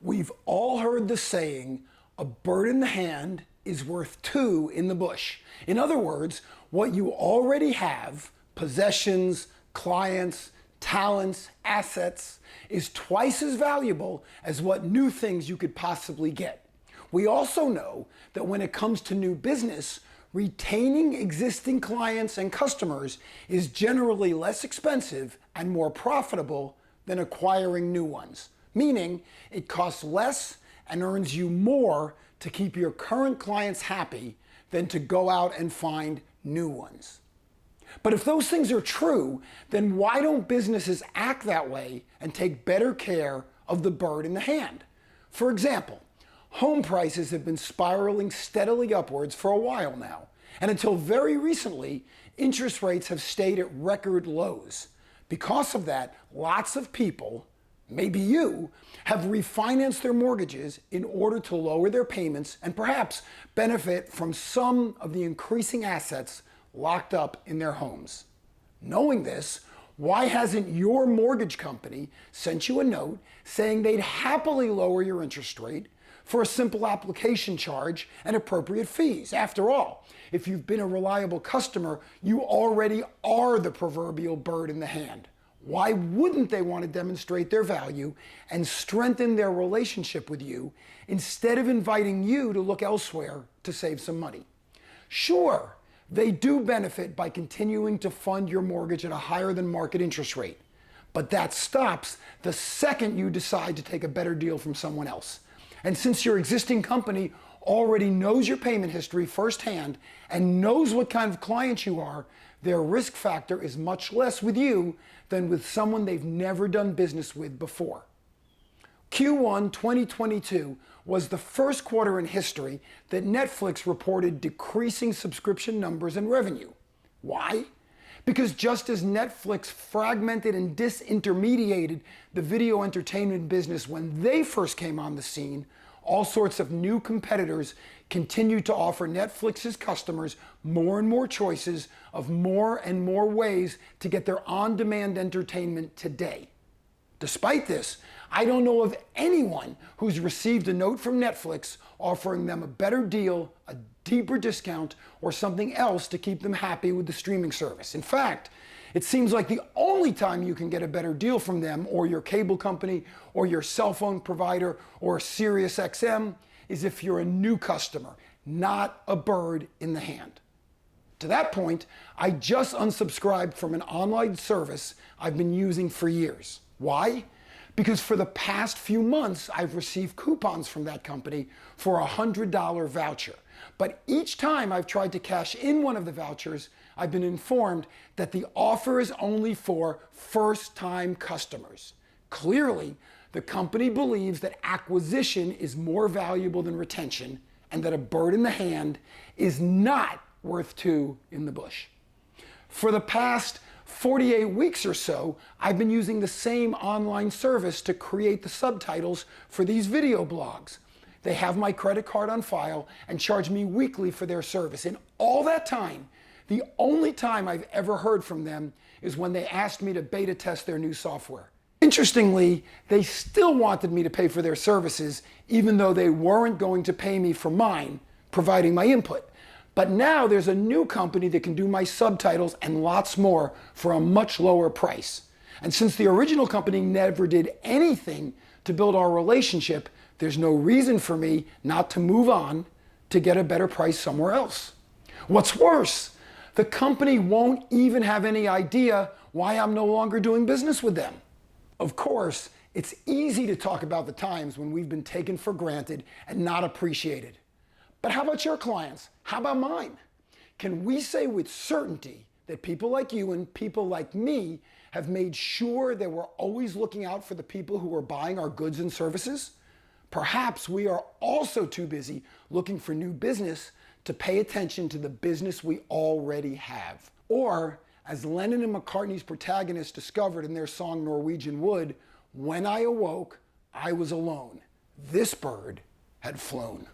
We've all heard the saying, a bird in the hand is worth two in the bush. In other words, what you already have, possessions, clients, talents, assets, is twice as valuable as what new things you could possibly get. We also know that when it comes to new business, retaining existing clients and customers is generally less expensive and more profitable than acquiring new ones. Meaning, it costs less and earns you more to keep your current clients happy than to go out and find new ones. But if those things are true, then why don't businesses act that way and take better care of the bird in the hand? For example, home prices have been spiraling steadily upwards for a while now, and until very recently, interest rates have stayed at record lows. Because of that, lots of people, maybe you, have refinanced their mortgages in order to lower their payments and perhaps benefit from some of the increasing assets locked up in their homes. Knowing this, why hasn't your mortgage company sent you a note saying they'd happily lower your interest rate for a simple application charge and appropriate fees? After all, if you've been a reliable customer, you already are the proverbial bird in the hand. Why wouldn't they want to demonstrate their value and strengthen their relationship with you instead of inviting you to look elsewhere to save some money? Sure, they do benefit by continuing to fund your mortgage at a higher than market interest rate, but that stops the second you decide to take a better deal from someone else. And since your existing company already knows your payment history firsthand and knows what kind of client you are, their risk factor is much less with you than with someone they've never done business with before. Q1 2022 was the first quarter in history that Netflix reported decreasing subscription numbers and revenue. Why? Because just as Netflix fragmented and disintermediated the video entertainment business when they first came on the scene, all sorts of new competitors continue to offer Netflix's customers more and more choices of more and more ways to get their on-demand entertainment today. Despite this, I don't know of anyone who's received a note from Netflix offering them a better deal, a deeper discount, or something else to keep them happy with the streaming service. In fact, it seems like the only time you can get a better deal from them or your cable company or your cell phone provider or SiriusXM is if you're a new customer, not a bird in the hand. To that point, I just unsubscribed from an online service I've been using for years. Why? Because for the past few months, I've received coupons from that company for a $100 voucher. But each time I've tried to cash in one of the vouchers, I've been informed that the offer is only for first-time customers. Clearly, the company believes that acquisition is more valuable than retention and that a bird in the hand is not worth two in the bush. For the past 48 weeks or so, I've been using the same online service to create the subtitles for these video blogs. They have my credit card on file and charge me weekly for their service. In all that time, the only time I've ever heard from them is when they asked me to beta test their new software. Interestingly, they still wanted me to pay for their services, even though they weren't going to pay me for mine, providing my input. But now there's a new company that can do my subtitles and lots more for a much lower price. And since the original company never did anything to build our relationship, there's no reason for me not to move on to get a better price somewhere else. What's worse, the company won't even have any idea why I'm no longer doing business with them. Of course, it's easy to talk about the times when we've been taken for granted and not appreciated. But how about your clients? How about mine? Can we say with certainty that people like you and people like me have made sure that we're always looking out for the people who are buying our goods and services? Perhaps we are also too busy looking for new business to pay attention to the business we already have. Or, as Lennon and McCartney's protagonists discovered in their song Norwegian Wood, when I awoke, I was alone. This bird had flown.